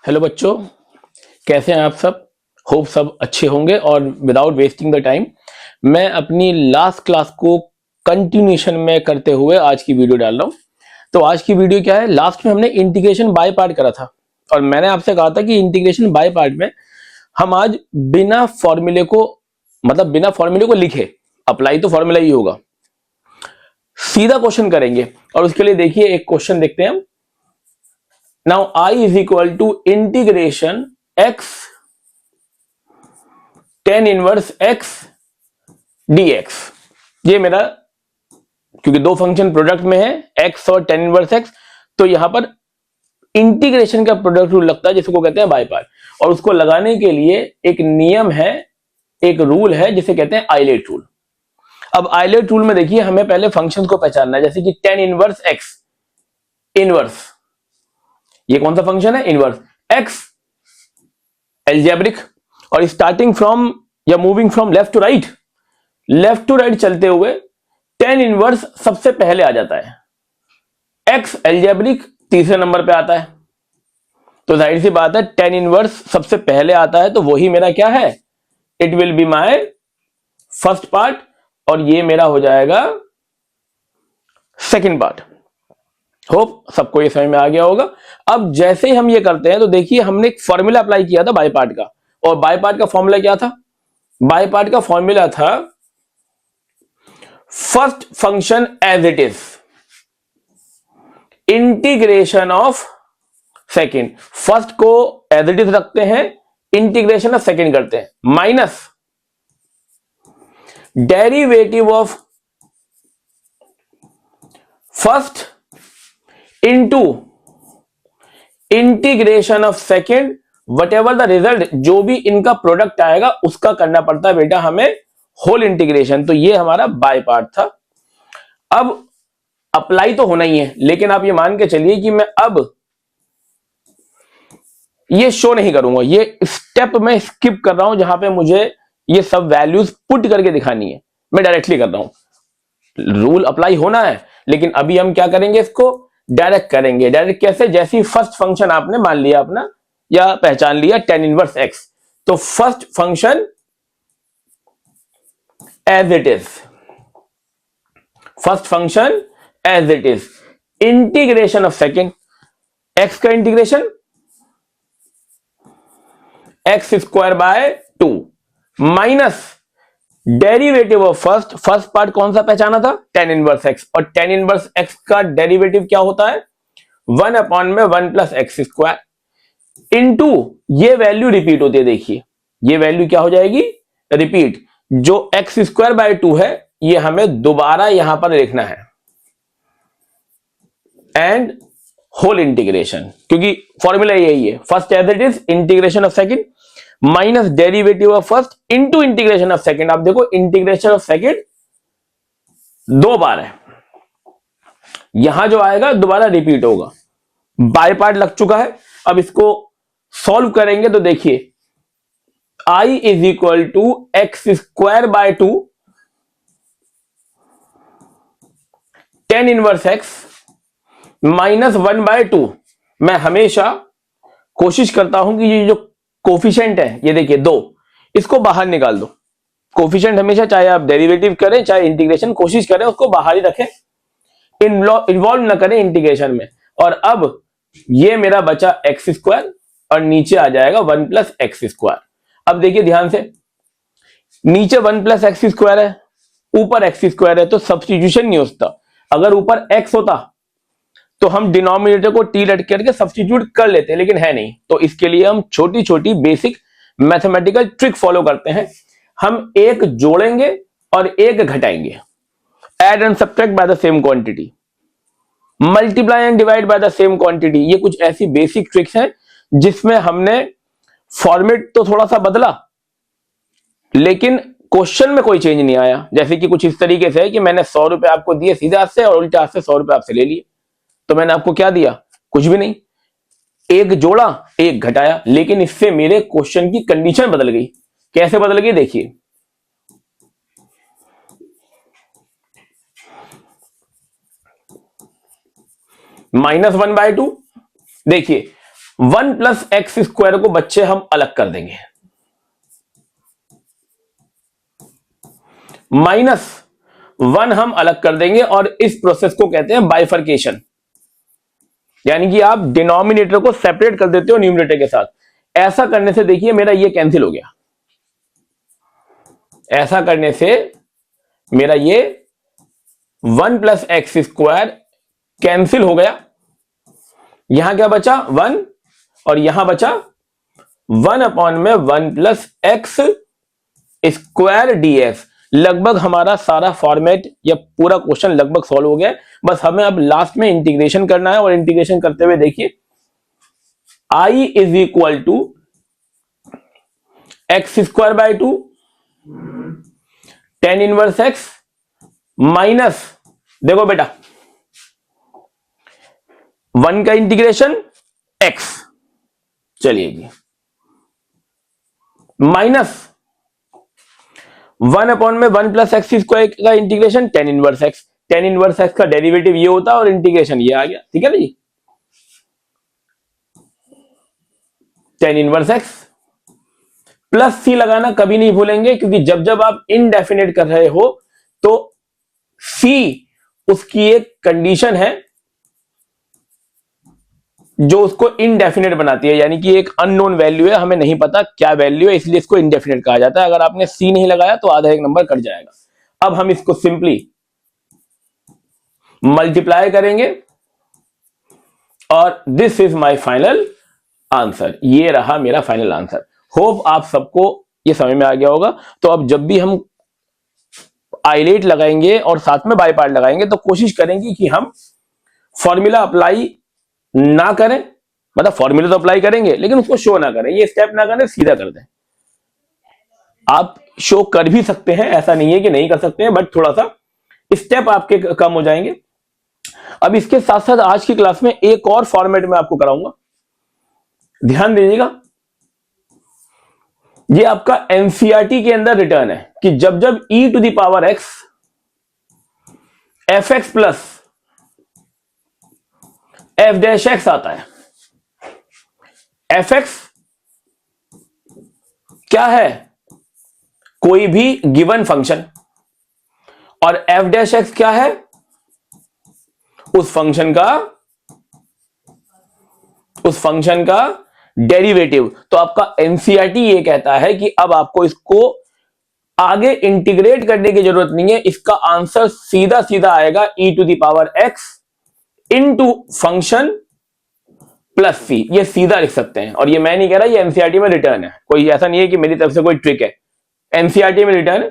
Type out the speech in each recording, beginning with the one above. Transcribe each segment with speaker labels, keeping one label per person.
Speaker 1: Hello बच्चों, कैसे हैं आप सब। होप सब अच्छे होंगे। और विदाउट वेस्टिंग द टाइम मैं अपनी लास्ट क्लास को कंटिन्यूशन में करते हुए आज की वीडियो डाल रहा हूं। तो आज की वीडियो क्या है, लास्ट में हमने इंटीग्रेशन बाय पार्ट करा था और मैंने आपसे कहा था कि इंटीग्रेशन बाय पार्ट में हम आज बिना फॉर्मूले को बिना फॉर्मूले को लिखे, अप्लाई तो फॉर्मूला ही होगा, सीधा क्वेश्चन करेंगे। और उसके लिए देखिए एक क्वेश्चन देखते हैं हम। Now I is equal to integration x tan inverse x dx। ये मेरा, क्योंकि दो फंक्शन प्रोडक्ट में है x और tan इनवर्स x, तो यहां पर इंटीग्रेशन का प्रोडक्ट रूल लगता है जिसको कहते हैं बाय पार्ट। और उसको लगाने के लिए एक नियम है, एक रूल है जिसे कहते हैं आइलेट रूल। अब आइलेट रूल में देखिए हमें पहले फंक्शन को पहचानना है, जैसे कि tan इनवर्स x इनवर्स, ये कौन सा फंक्शन है, इनवर्स x एल्जेब्रिक। और स्टार्टिंग फ्रॉम या moving from left to right चलते हुए tan इनवर्स सबसे पहले आ जाता है, x एल्जेब्रिक तीसरे नंबर पे आता है। तो जाहिर सी बात है tan इनवर्स सबसे पहले आता है, तो वही मेरा क्या है, it will be my first part और ये मेरा हो जाएगा सेकंड पार्ट। होप सबको ये समझ में आ गया होगा। अब जैसे ही हम ये करते हैं तो देखिए हमने एक फॉर्मूला अप्लाई किया था बाय पार्ट का, और बाय पार्ट का फॉर्मूला क्या था, बाय पार्ट का फॉर्मूला था first function as it is integration of second. First को एज इट इज रखते हैं, इंटीग्रेशन ऑफ सेकंड करते हैं, minus derivative of first into integration of second, whatever the result, जो भी इनका प्रोडक्ट आएगा उसका करना पड़ता है बेटा हमें होल इंटीग्रेशन। तो ये हमारा बाय पार्ट था। अब अप्लाई तो होना ही है, लेकिन आप ये मान के चलिए कि मैं अब ये शो नहीं करूंगा, ये स्टेप में स्किप कर रहा हूं जहां पे मुझे ये सब वैल्यूज पुट करके दिखानी है, मैं डायरेक्टली कर रहा हूं। रूल अप्लाई होना है लेकिन अभी हम क्या करेंगे, इसको डायरेक्ट करेंगे। डायरेक्ट कैसे, जैसी फर्स्ट फंक्शन आपने मान लिया अपना या पहचान लिया tan इनवर्स x, तो first function as it is, first function as it is, integration of second, x का integration x square by 2 minus derivative of first, first part कौन सा पहचाना था, tan इनवर्स x, और tan इनवर्स x का derivative क्या होता है, 1 अपॉन में 1 प्लस एक्स स्क्वायर इंटू ये वैल्यू रिपीट होती है। देखिए ये वैल्यू क्या हो जाएगी, रिपीट। जो एक्स स्क्वायर बाय 2 है ये हमें दोबारा यहां पर लिखना है, एंड होल इंटीग्रेशन, क्योंकि फॉर्मूला यही है, first as it is integration of second minus derivative of first into integration of second. आप देखो इंटीग्रेशन ऑफ सेकंड दो बार है, यहां जो आएगा दोबारा रिपीट होगा। बाय पार्ट लग चुका है, अब इसको सॉल्व करेंगे तो देखिए I is equal to x square by 2 tan inverse x minus 1 by 2। मैं हमेशा कोशिश करता हूं कि ये जो कोफिशिएंट है, ये देखिए 2, इसको बाहर निकाल दो। कोफिशिएंट हमेशा, चाहे आप डेरिवेटिव करें चाहे इंटीग्रेशन, कोशिश करें उसको बाहर ही रखें, इन्वॉल्व ना करें इंटीग्रेशन में। और अब ये मेरा बचा एक्स स्क्वायर और नीचे आ जाएगा 1 प्लस एक्स स्क्वायर। अब देखिए ध्यान से, नीचे 1 प्लस एक्स स्क्वायर है, ऊपर एक्स स्क्वायर है, तो सब्स्टिट्यूशन नहीं होता। अगर ऊपर एक्स होता तो हम डिनोमिनेटर को टी लट करके सब्स्टिट्यूट कर लेते, लेकिन है नहीं। तो इसके लिए हम छोटी छोटी बेसिक मैथमेटिकल ट्रिक फॉलो करते हैं। हम एक जोड़ेंगे और एक घटाएंगे, add and subtract by the same quantity, multiply and divide by the same quantity. ये कुछ ऐसी बेसिक ट्रिक्स हैं जिसमें हमने फॉर्मेट तो थोड़ा सा बदला लेकिन क्वेश्चन में कोई चेंज नहीं आया। जैसे कि कुछ इस तरीके से है कि मैंने 100 रुपए आपको दिए सीधे हाथ से और उल्टे हाथ से 100 रुपए आपसे ले लिए, तो मैंने आपको क्या दिया, कुछ भी नहीं। एक जोड़ा एक घटाया, लेकिन इससे मेरे क्वेश्चन की कंडीशन बदल गई। कैसे बदल गई देखिए, -1/2, देखिए 1 प्लस एक्स स्क्वायर को बच्चे हम अलग कर देंगे, माइनस 1 हम अलग कर देंगे, और इस प्रोसेस को कहते हैं बाइफर्केशन, यानी कि आप डिनोमिनेटर को सेपरेट कर देते हो न्यूमरेटर के साथ। ऐसा करने से देखिए मेरा ये कैंसिल हो गया, ऐसा करने से मेरा ये 1 प्लस एक्स स्क्वायर कैंसिल हो गया। यहां क्या बचा 1, और यहां बचा 1 अपॉन में 1 प्लस एक्स स्क्वायर डीएक्स। लगभग हमारा सारा फॉर्मेट या पूरा क्वेश्चन लगभग सॉल्व हो गया है। बस हमें अब लास्ट में इंटीग्रेशन करना है, और इंटीग्रेशन करते हुए देखिए I is equal to x square by 2 tan inverse X minus, देखो बेटा 1 का इंटीग्रेशन x, चलिए जी, माइनस 1 अपॉन में 1 प्लस एक्स स्क्वायर का integration tan inverse x. tan inverse x का डेरिवेटिव ये होता है और इंटीग्रेशन ये आ गया, ठीक है ना जी। tan इनवर्स एक्स प्लस सी लगाना कभी नहीं भूलेंगे, क्योंकि जब जब आप इनडेफिनेट कर रहे हो तो सी उसकी एक कंडीशन है जो उसको इनडेफिनेट बनाती है, यानी कि एक अननोन वैल्यू है, हमें नहीं पता क्या वैल्यू है, इसलिए इसको इनडेफिनेट कहा जाता है। अगर आपने सी नहीं लगाया तो आधा एक नंबर कट जाएगा। अब हम इसको सिंपली मल्टीप्लाई करेंगे, और this is my final answer. ये रहा मेरा फाइनल आंसर। होप आप सबको ये समझ में आ गया होगा। तो अब जब भी हम आइलेट लगाएंगे और साथ में बाय पार्ट लगाएंगे तो कोशिश करेंगे कि हम फॉर्मूला अप्लाई ना करें, मतलब फॉर्मूला तो अप्लाई करेंगे लेकिन उसको शो ना करें, ये स्टेप ना करें, सीधा कर दें। आप शो कर भी सकते हैं, ऐसा नहीं है कि नहीं कर सकते हैं, बट थोड़ा सा स्टेप आपके कम हो जाएंगे। अब इसके साथ साथ आज की क्लास में एक और फॉर्मेट में आपको कराऊंगा, ध्यान दीजिएगा। ये आपका एनसीईआरटी के अंदर रिटर्न है कि जब जब e to the power x f x plus f dash x आता है, एफ एक्स क्या है, कोई भी गिवन फंक्शन, और एफ डैश एक्स क्या है, उस फंक्शन का डेरिवेटिव। तो आपका एनसीईआरटी ये कहता है कि अब आपको इसको आगे इंटीग्रेट करने की जरूरत नहीं है, इसका आंसर सीधा सीधा आएगा e to the power x into function plus c। ये सीधा लिख सकते हैं, और ये मैं नहीं कह रहा, ये एनसीईआरटी में रिटर्न है, कोई ऐसा नहीं है कि मेरी तरफ से कोई ट्रिक है, एनसीईआरटी में रिटर्न है।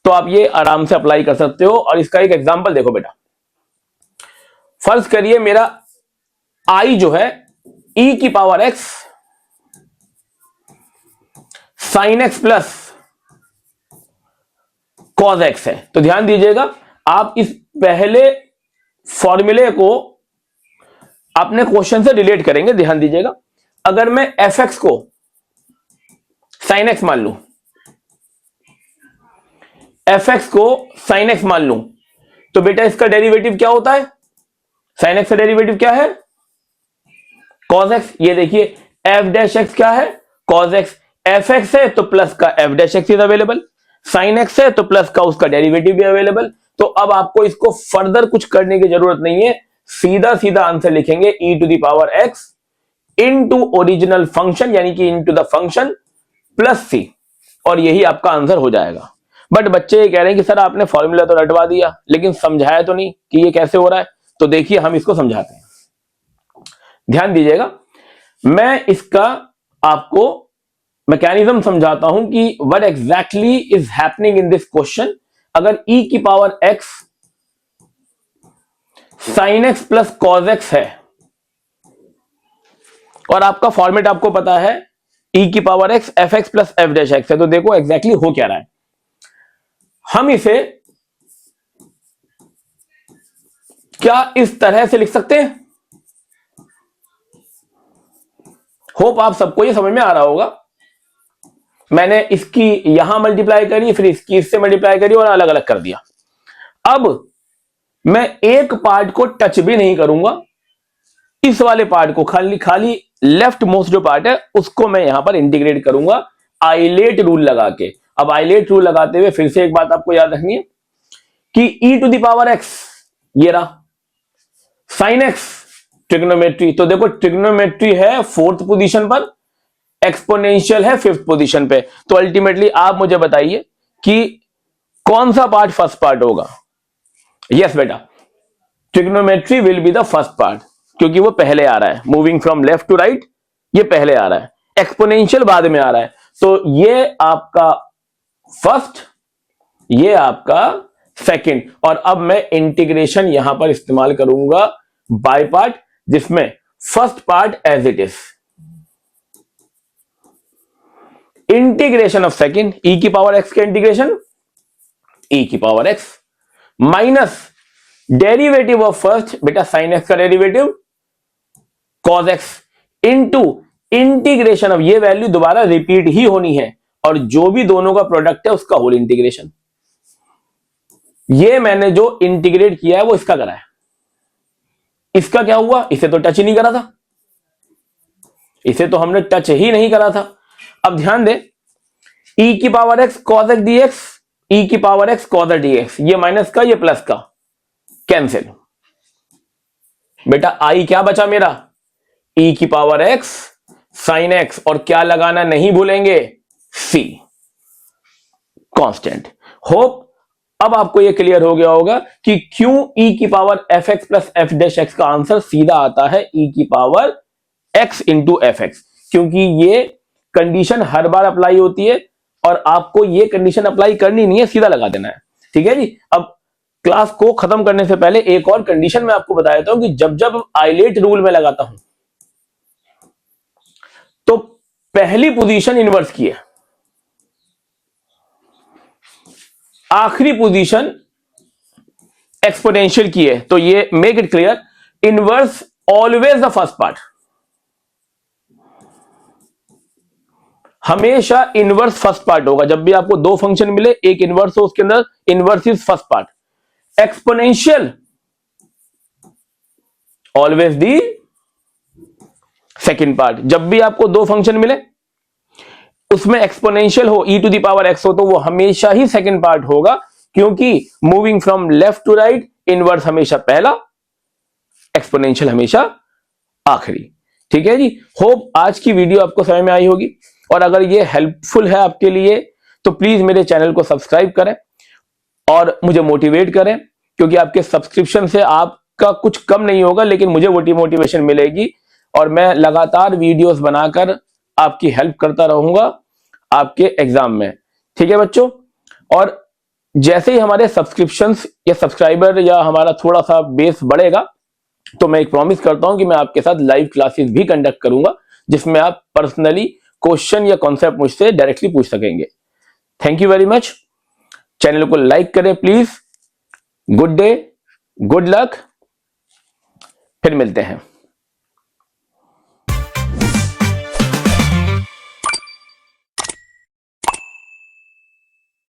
Speaker 1: तो आप ये आराम से अप्लाई कर सकते हो। और इसका एक एग्जांपल देखो बेटा, फर्ज करिए मेरा i जो है e की power x sine x plus cos x है। तो ध्यान दीजिएगा, आप इस पहले फॉर्मूले को अपने क्वेश्चन से रिलेट करेंगे। ध्यान दीजिएगा, अगर मैं एफ एक्स को साइन एक्स मान लूं, एफ एक्स को साइन एक्स मान लूं, तो बेटा इसका डेरिवेटिव क्या होता है, साइन एक्स का डेरिवेटिव क्या है, कॉस एक्स। ये देखिए एफ डैश एक्स क्या है, कॉस एक्स। एफ एक्स है तो प्लस का F dash x is available, sine x है तो प्लस का उसका डेरिवेटिव भी अवेलेबल। तो अब आपको इसको फर्दर कुछ करने की जरूरत नहीं है, सीधा सीधा आंसर लिखेंगे e to the power x into original function, यानी कि into the function plus c, और यही आपका आंसर हो जाएगा। बट बच्चे ये कह रहे हैं कि सर आपने फॉर्मूला तो रटवा दिया लेकिन समझाया तो नहीं कि ये कैसे हो रहा है। तो देखिए हम इसको समझाते हैं, ध्यान दीजिएगा। मैं इसका आपको मैकेनिज्म समझाता हूं कि what exactly is happening in this question. अगर e की power x sine x plus cos x है, और आपका फॉर्मेट आपको पता है e की power x f x plus f dash x है, तो देखो एग्जैक्टली हो क्या रहा है। हम इसे क्या इस तरह से लिख सकते हैं, होप आप सबको ये समझ में आ रहा होगा। मैंने इसकी यहां मल्टीप्लाई करी, फिर इसकी इससे मल्टीप्लाई करी और अलग अलग कर दिया। अब मैं एक पार्ट को टच भी नहीं करूंगा, इस वाले पार्ट को खाली खाली लेफ्ट मोस्ट जो पार्ट है उसको मैं यहां पर इंटीग्रेट करूंगा आइलेट रूल लगा के। अब आइलेट रूल लगाते हुए फिर से एक बात आपको याद रखनी है कि e to the power x ये रहा, साइन x ट्रिग्नोमेट्री, तो देखो ट्रिग्नोमेट्री है फोर्थ पोजीशन पर, एक्सपोनेंशियल है फिफ्थ पोजीशन पे। तो अल्टीमेटली आप मुझे बताइए कि कौन सा पार्ट फर्स्ट पार्ट होगा। यस बेटा, trigonometry will be the first part, क्योंकि वो पहले आ रहा है, moving from left to right ये पहले आ रहा है, एक्सपोनेंशियल बाद में आ रहा है। तो ये आपका फर्स्ट, ये आपका सेकंड, और अब मैं इंटीग्रेशन यहां पर इस्तेमाल करूंगा बाय पार्ट, जिसमें first part as it is integration of second e की पावर x का इंटीग्रेशन e की power x minus derivative of first, बेटा साइन x का derivative cos x into integration of, ये वैल्यू दोबारा रिपीट ही होनी है, और जो भी दोनों का प्रोडक्ट है उसका होल इंटीग्रेशन। ये मैंने जो इंटीग्रेट किया है वो इसका करा है, इसका क्या हुआ, इसे तो टच ही नहीं करा था, इसे तो हमने टच ही नहीं करा था। अब ध्यान दे, e की power x cos x dx, e की पावर x cos dx, ये माइनस का ये प्लस का कैंसिल, बेटा i क्या बचा मेरा, e की पावर x साइन x, और क्या लगाना नहीं भूलेंगे, c कांस्टेंट। होप अब आपको यह क्लियर हो गया होगा कि क्यों e की power fx plus f dash x का आंसर सीधा आता है e की पावर x इंटू fx, क्योंकि ये कंडीशन हर बार अप्लाई होती है और आपको ये कंडीशन अप्लाई करनी नहीं है, सीधा लगा देना है। ठीक है जी। अब क्लास को खत्म करने से पहले एक और कंडीशन मैं आपको बता देता हूं कि जब जब आइलेट रूल में लगाता हूं तो पहली पोजीशन इनवर्स की है, आखिरी पोजीशन एक्सपोनेंशियल की है। तो ये make it clear, inverse always the first part, हमेशा इनवर्स फर्स्ट पार्ट होगा। जब भी आपको दो फंक्शन मिले, एक इनवर्स हो, उसके अंदर inverse is first part, exponential always the second part. जब भी आपको दो फंक्शन मिले उसमें एक्सपोनेंशियल हो, e to the power x हो, तो वो हमेशा ही सेकंड पार्ट होगा, क्योंकि moving from left to right inverse हमेशा पहला, एक्सपोनेंशियल हमेशा आखिरी। ठीक है जी। होप आज की वीडियो आपको समझ में आई होगी, और अगर ये हेल्पफुल है आपके लिए तो प्लीज मेरे चैनल को सब्सक्राइब करें और मुझे मोटिवेट करें, क्योंकि आपके सब्सक्रिप्शन से आपका कुछ कम नहीं होगा, लेकिन मुझे मोटिवेशन मिलेगी और मैं लगातार वीडियोस बनाकर आपकी हेल्प करता रहूंगा आपके एग्जाम में। ठीक है बच्चों, और जैसे ही हमारे सब्सक्रिप्शंस या सब्सक्राइबर या हमारा थोड़ा सा बेस बढ़ेगा तो मैं एक प्रॉमिस करता हूं कि मैं आपके साथ लाइव क्लासेस भी कंडक्ट करूंगा, जिसमें आप पर्सनली क्वेश्चन या कॉन्सेप्ट मुझसे डायरेक्टली पूछ सकेंगे। Thank you very much. Channel को लाइक करें please. Good day, good luck, फिर मिलते हैं।